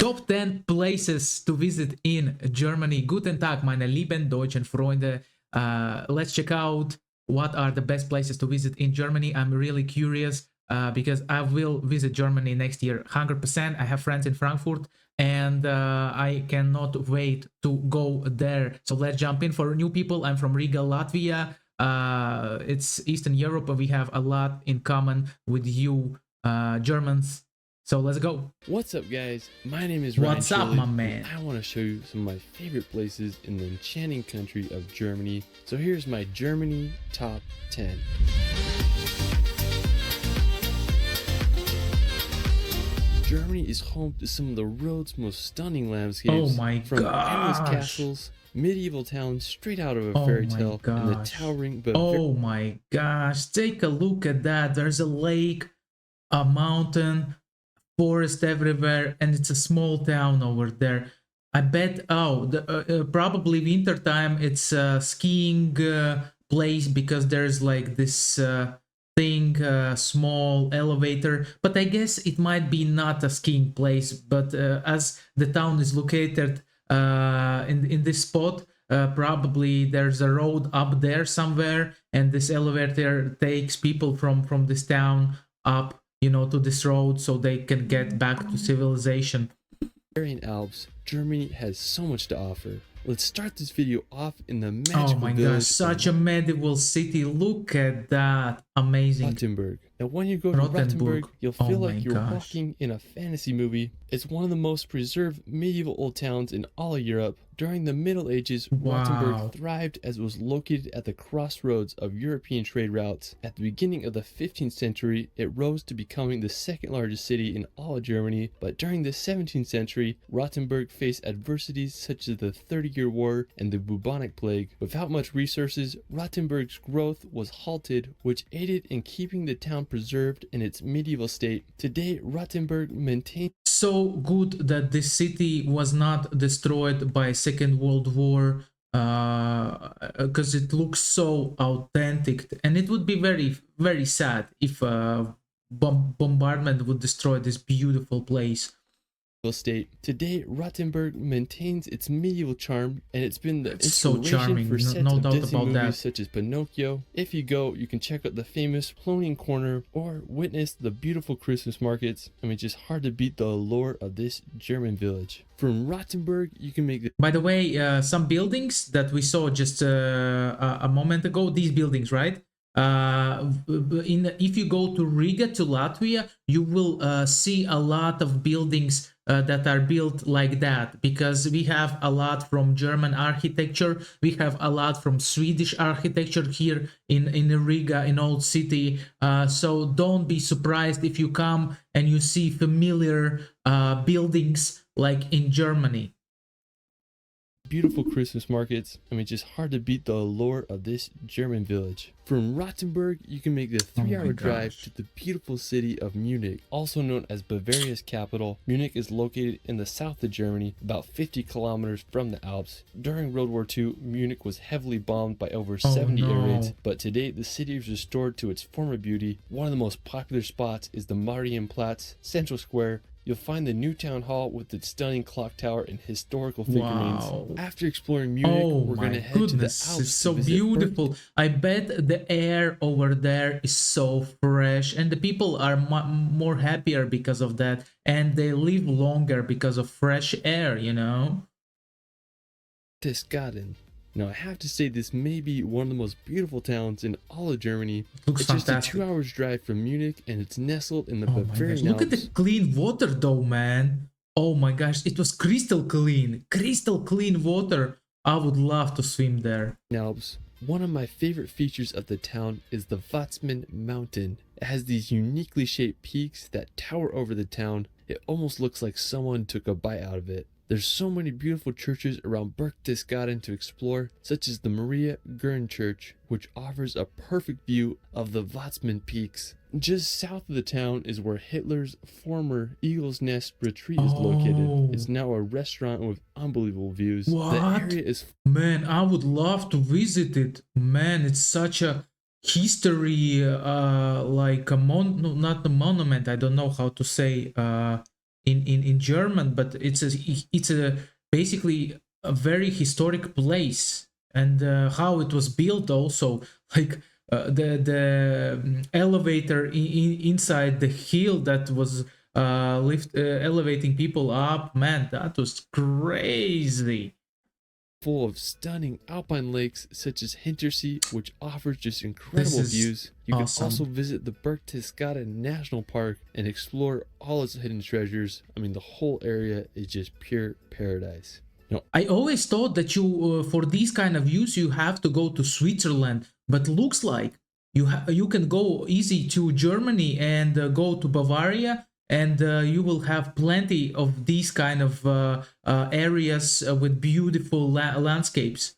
Top 10 places to visit in Germany. Guten Tag, meine lieben deutschen Freunde. Let's check out what are the best places to visit in Germany. I'm really curious because I will visit Germany next year 100%. I have friends in Frankfurt and I cannot wait to go there. So let's jump in. For new people, I'm from Riga, Latvia. It's Eastern Europe, but we have a lot in common with you Germans. So let's go. What's up, guys? My name is What's Ryan up, Shirley, my man? and I want to show you some of my favorite places in the enchanting country of Germany. So here's my Germany top 10. Germany is home to some of the world's most stunning landscapes. Oh my from endless gosh. castles, medieval towns straight out of a Oh fairy my tale, and the gosh. towering but Oh my gosh, take a look at that. There's a lake, a mountain, forest everywhere, and it's a small town over there. I bet, probably winter time it's a skiing place because there's like this thing, small elevator, but I guess it might be not a skiing place, but as the town is located in this spot, probably there's a road up there somewhere, and this elevator takes people from this town up, you know, to this road so they can get back to civilization. Bavarian Alps, Germany has so much to offer. Let's start this video off in the magical Oh my village gosh, such a medieval city. Look at that. Amazing. Rottenberg. Now when you go to Rottenberg. Rottenberg, you'll Oh feel my like you're gosh. walking in a fantasy movie. It's one of the most preserved medieval old towns in all of Europe. During the Middle Ages, Wow. Rottenberg thrived as it was located at the crossroads of European trade routes. At the beginning of the 15th century, it rose to becoming the second largest city in all of Germany, but during the 17th century, Rottenberg faced adversities such as the 30-Year War and the bubonic plague. Without much resources, Rottenberg's growth was halted, which aided in keeping the town preserved in its medieval state. Today, Rottenberg maintains So good that this city was not destroyed by Second World War, because it looks so authentic, and it would be very, very sad if bombardment would destroy this beautiful place. state. Today, Rottenberg maintains its medieval charm, and it's been the It's so inspiration charming, for no- sets no of doubt Disney about movies that. such as Pinocchio. If you go, you can check out the famous cloning corner or witness the beautiful Christmas markets. I mean, it's just hard to beat the allure of this German village. From Rottenberg, you can make the By the way, some buildings that we saw just a moment ago, these buildings, right? If you go to Riga, to Latvia, you will see a lot of buildings that are built like that, because we have a lot from German architecture, we have a lot from Swedish architecture here in Riga, in old city. So don't be surprised if you come and you see familiar buildings like in Germany. beautiful Christmas markets. I mean, it's just hard to beat the allure of this German village. From Rottenberg, you can make the 3-hour drive to the beautiful city of Munich, also known as Bavaria's capital. Munich is located in the south of Germany, about 50 kilometers from the Alps. During World War II, Munich was heavily bombed by over 70 air raids, but today the city is restored to its former beauty. One of the most popular spots is the Marienplatz, Central Square. You'll find the new town hall with its stunning clock tower and historical figurines. Wow. After exploring Munich, we're going to head to the Alps. It's so to visit beautiful. I bet the air over there is so fresh, and the people are more happier because of that, and they live longer because of fresh air, you know? Berchtesgaden. Now, I have to say this may be one of the most beautiful towns in all of Germany. Looks it's fantastic. just a 2 hours drive from Munich, and it's nestled in the Oh my gosh, Bavarian look at Alps. the clean water though, man. Oh my gosh, it was crystal clean water. I would love to swim there. Alps. One of my favorite features of the town is the Watzmann Mountain. It has these uniquely shaped peaks that tower over the town. It almost looks like someone took a bite out of it. There's so many beautiful churches around Berchtesgaden to explore, such as the Maria Gurn Church, which offers a perfect view of the Watzmann peaks. Just south of the town is where Hitler's former Eagle's Nest retreat is located. It's now a restaurant with unbelievable views. What? The area is Man, I would love to visit it. Man, it's such a history, like a not a monument. I don't know how to say. in German, but it's a basically a very historic place, and how it was built also, like the elevator inside the hill that was elevating people up, man, that was crazy. Full of stunning alpine lakes such as Hintersee, which offers just This incredible is views. You can also awesome. visit the Berchtesgaden National Park and explore all its hidden treasures. I mean, the whole area is just pure paradise. I always thought that you for these kind of views you have to go to Switzerland, but looks like you can go easy to Germany and go to Bavaria, and you will have plenty of these kind of areas with beautiful landscapes.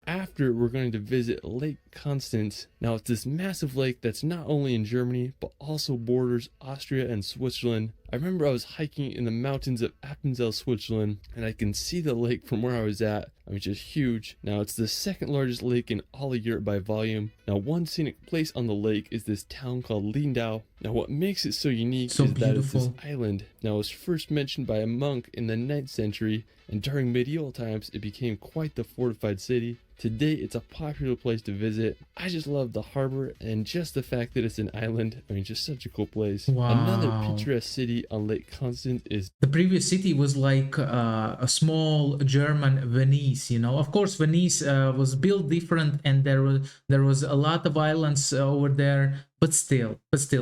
After, we're going to visit Lake Constance. Now, it's this massive lake that's not only in Germany, but also borders Austria and Switzerland. I remember I was hiking in the mountains of Appenzell, Switzerland, and I can see the lake from where I was at. I mean, it's just huge. Now, it's the second largest lake in all of Europe by volume. Now, one scenic place on the lake is this town called Lindau. Now, what makes it so unique So is that it's this beautiful. island. Now, it was first mentioned by a monk in the 9th century, and during medieval times, it became quite the fortified city. Today, it's a popular place to visit. I just love the harbor and just the fact that it's an island. I mean, just such a cool place. Another Wow. picturesque city on Lake Constance is The previous city was like a small German Venice, you know. Of course, Venice was built different, and there was a lot of islands over there, but still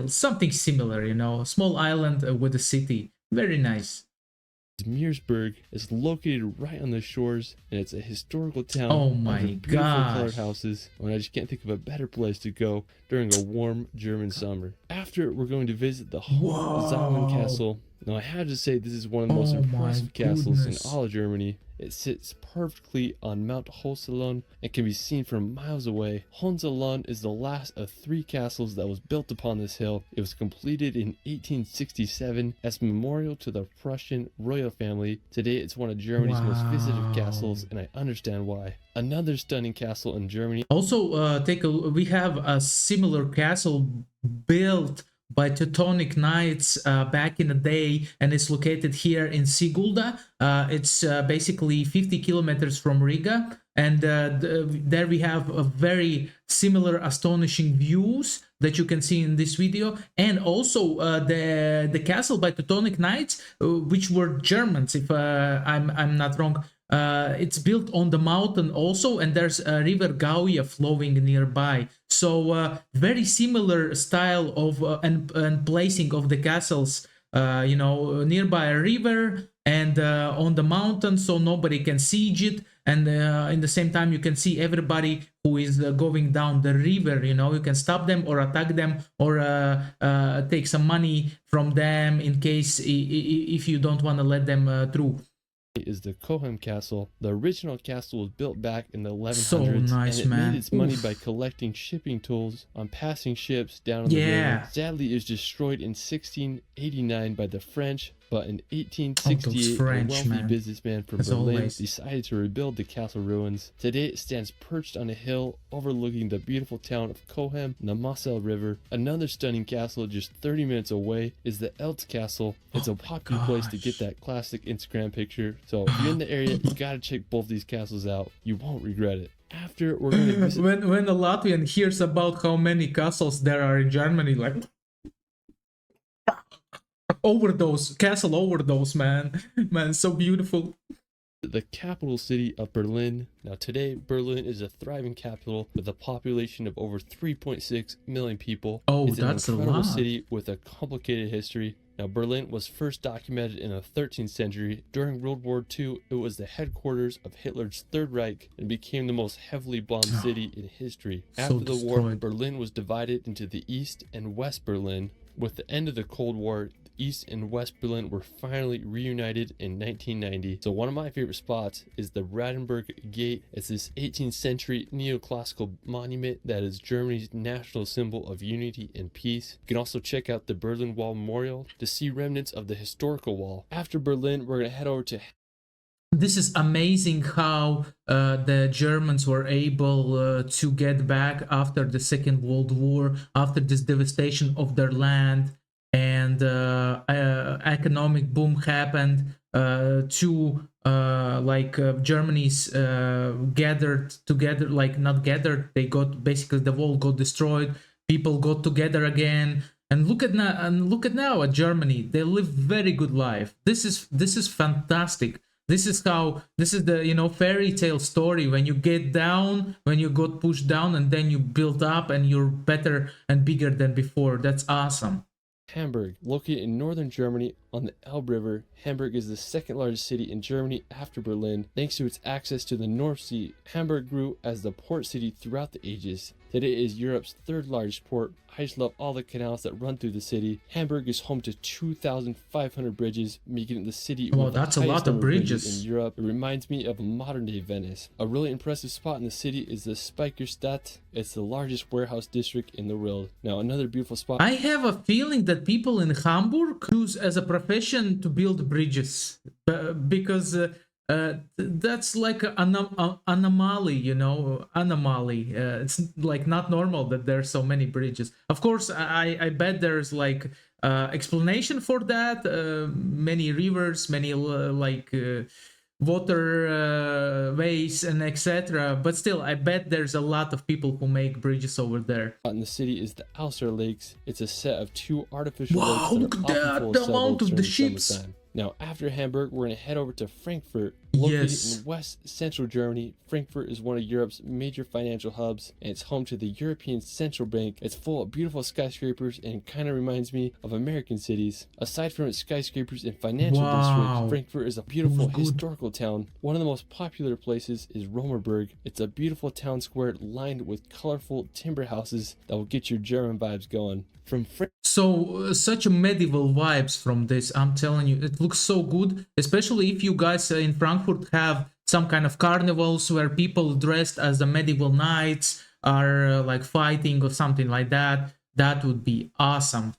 something similar, you know. A small island with a city, very nice. Meersburg. Is located right on the shores, and it's a historical town Oh of my beautiful colored gosh. houses. And I just can't think of a better place to go during a warm German summer. After, we're going to visit the Hohenzollern Whoa. Castle. Now, I have to say, this is one of the most Oh my impressive castles in goodness. all of Germany. It sits perfectly on Mount Hohenzollern and can be seen from miles away. Hohenzollern is the last of 3 castles that was built upon this hill. It was completed in 1867 as a memorial to the Prussian royal family. Today, it's one of Germany's most visited Wow. castles, and I understand why. Another stunning castle in Germany. Also, we have a similar castle built by Teutonic Knights back in the day, and it's located here in Sigulda. It's basically 50 kilometers from Riga, and there we have a very similar astonishing views that you can see in this video, and also the castle by Teutonic Knights, which were Germans, if I'm not wrong. It's built on the mountain also, and there's a river Gauja flowing nearby. So very similar style of and placing of the castles. Nearby a river and on the mountain, so nobody can siege it. And in the same time, you can see everybody who is going down the river. You can stop them or attack them or take some money from them in case if you don't want to let them through. Is the Cohem Castle. The original castle was built back in the So 1100s, nice, and it man. made its money Oof. by collecting shipping tolls on passing ships down on the river. Yeah. Sadly, it was destroyed in 1689 by the French, but in Oh, those 1868, French, a wealthy man. businessman from As Berlin always. decided to rebuild the castle ruins. Today, it stands perched on a hill overlooking the beautiful town of Cohem and the Moselle River. Another stunning castle just 30 minutes away is the Eltz Castle. It's Oh a my popular place to get gosh. that classic Instagram picture. So if you're in the area, you gotta check both these castles out. You won't regret it. After, we're gonna visit When a Latvian hears about how many castles there are in Germany, like castle overdose, man. Man, so beautiful. the capital city of Berlin. Now, today, Berlin is a thriving capital with a population of over 3.6 million people. Oh, It's an that's a incredible lot. city with a complicated history. Now, Berlin was first documented in the 13th century. During World War II, it was the headquarters of Hitler's Third Reich and became the most heavily bombed city in history. So After the war, destroyed. Berlin was divided into the East and West Berlin. With the end of the Cold War, East and West Berlin were finally reunited in 1990. So one of my favorite spots is the Rottenberg Gate. It's this 18th century neoclassical monument that is Germany's national symbol of unity and peace. You can also check out the Berlin Wall Memorial to see remnants of the historical wall. After Berlin, we're going to head over to This is amazing how the Germans were able to get back after the Second World War, after this devastation of their land. and economic boom happened. Germany's gathered together, like not gathered. They got basically the wall got destroyed. People got together again, and look at now at Germany. They live very good life. This is fantastic. This is the fairy tale story. When you get down, when you got pushed down, and then you build up, and you're better and bigger than before. That's awesome. Hamburg, located in northern Germany on the Elbe River, Hamburg is the second largest city in Germany after Berlin. Thanks to its access to the North Sea, Hamburg grew as the port city throughout the ages. Today it is Europe's third largest port. I just love all the canals that run through the city. Hamburg is home to 2,500 bridges, making it the city Well, with the that's a highest lot of number of bridges bridges. in Europe. It reminds me of modern-day Venice. A really impressive spot in the city is the Speicherstadt. It's the largest warehouse district in the world. Now, another beautiful spot. I have a feeling that people in Hamburg choose as a profession to build bridges because that's like an anomaly, anomaly. It's like not normal that there's so many bridges. Of course, I bet there's like explanation for that. Many rivers, many waterways and etc. But still, I bet there's a lot of people who make bridges over there. In the city is the Alster Lakes. It's a set of two artificial Wow, lakes look that at are often full that! of The amount sailboats of during the the ships. summertime. Now, after Hamburg, we're going to head over to Frankfurt. Located Yes. in west central Germany, Frankfurt is one of Europe's major financial hubs, and it's home to the European Central Bank. It's full of beautiful skyscrapers and kind of reminds me of American cities. Aside from its skyscrapers and financial districts, Frankfurt is a beautiful historical town. One of the most popular places is Rottenberg. It's a beautiful town square lined with colorful timber houses that will get your German vibes going. So such medieval vibes from this, I'm telling you. It looks so good, especially if you guys in Frankfurt have some kind of carnivals where people dressed as the medieval knights are like fighting or something like that. That would be awesome.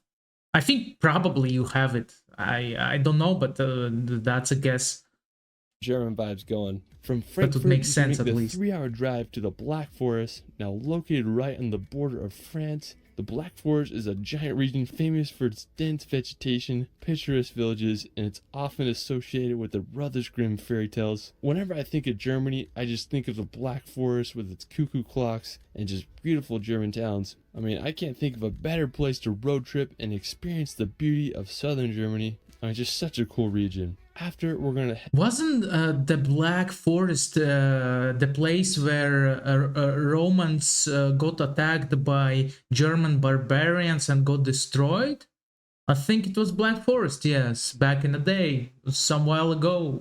I think probably you have it. I don't know, but that's a guess. German vibes going. From That Frankfurt, would make you sense can at make the least. 3-hour drive to the Black Forest, now located right on the border of France. The Black Forest is a giant region famous for its dense vegetation, picturesque villages, and it's often associated with the Brothers Grimm fairy tales. Whenever I think of Germany, I just think of the Black Forest with its cuckoo clocks and just beautiful German towns. I mean, I can't think of a better place to road trip and experience the beauty of southern Germany. I mean, just such a cool region. After, we're gonna Wasn't the Black Forest the place where Romans got attacked by German barbarians and got destroyed? I think it was Black Forest, yes, back in the day, some while ago.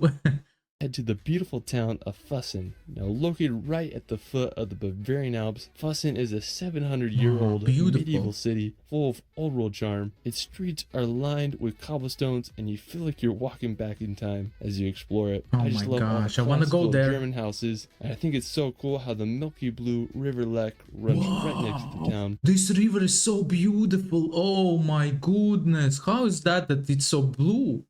head to the beautiful town of Fussen. Now located right at the foot of the Bavarian Alps, Fussen is a 700-year-old medieval city full of old world charm. Its streets are lined with cobblestones and you feel like you're walking back in time as you explore it. Oh I just my love all gosh, the I want to go classical there. German houses, and I think it's so cool how the milky blue River Lech runs right next to the town. This river is so beautiful. Oh my goodness, how is that it's so blue?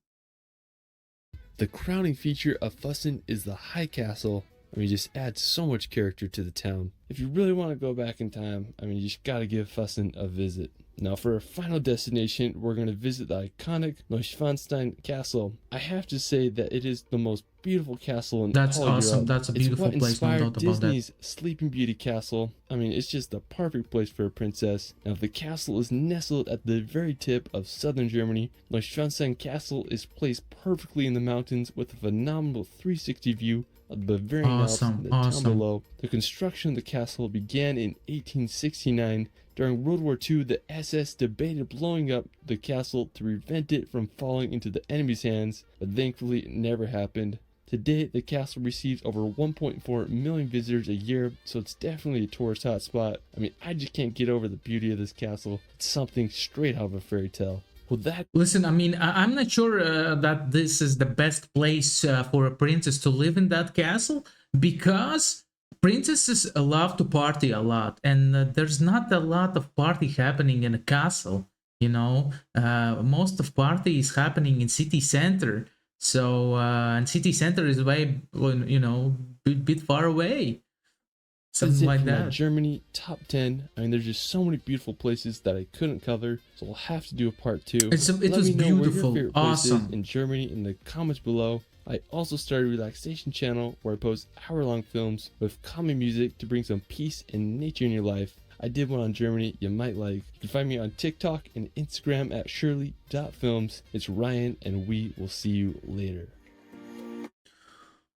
The crowning feature of Fussen is the High Castle. I mean, just adds so much character to the town. If you really want to go back in time, I mean, you just gotta give Fussen a visit. Now for our final destination, we're going to visit the iconic Nanstein Castle. I have to say that it is the most beautiful castle in That's all awesome. Europe. That's a beautiful it's what place, no inspired doubt about that. Disney's Sleeping Beauty Castle. I mean, it's just the perfect place for a princess. Now the castle is nestled at the very tip of southern Germany. Nanstein Castle is placed perfectly in the mountains with a phenomenal 360 view of the Bavarian Alps and the town below. The construction of the castle began in 1869. During World War II, the SS debated blowing up the castle to prevent it from falling into the enemy's hands, but thankfully it never happened. Today, the castle receives over 1.4 million visitors a year, so it's definitely a tourist hotspot. I mean, I just can't get over the beauty of this castle. It's something straight out of a fairy tale. Well, Listen, I mean, I'm not sure that this is the best place for a princess to live in that castle, because princesses love to party a lot, and there's not a lot of party happening in a castle. Most of party is happening in city center. So and city center is way, bit far away. That's something it like for my that. Germany top 10. I mean, there's just so many beautiful places that I couldn't cover, so we'll have to do a part 2. It Let was me know where your beautiful, favorite place is awesome. in Germany in the comments below. I also started a relaxation channel where I post hour-long films with calming music to bring some peace and nature in your life. I did one on Germany you might like. You can find me on TikTok and Instagram at shirley.films. It's Ryan, and we will see you later.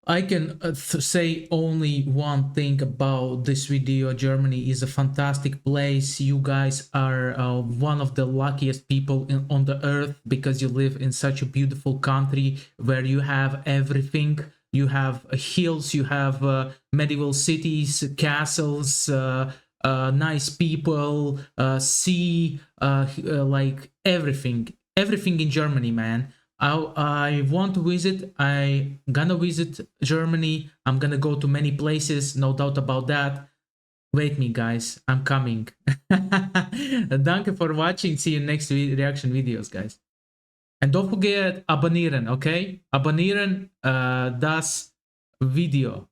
I can say only one thing about this video. Germany is a fantastic place. You guys are one of the luckiest people on the earth, because you live in such a beautiful country where you have everything. You have hills, you have medieval cities, castles, nice people, sea, like everything in Germany, man. I want to visit. I gonna visit Germany. I'm gonna go to many places, no doubt about that. Wait me, guys. I'm coming. Danke for watching. See you next reaction videos, guys. And don't forget abonnieren, okay? Abonnieren das Video.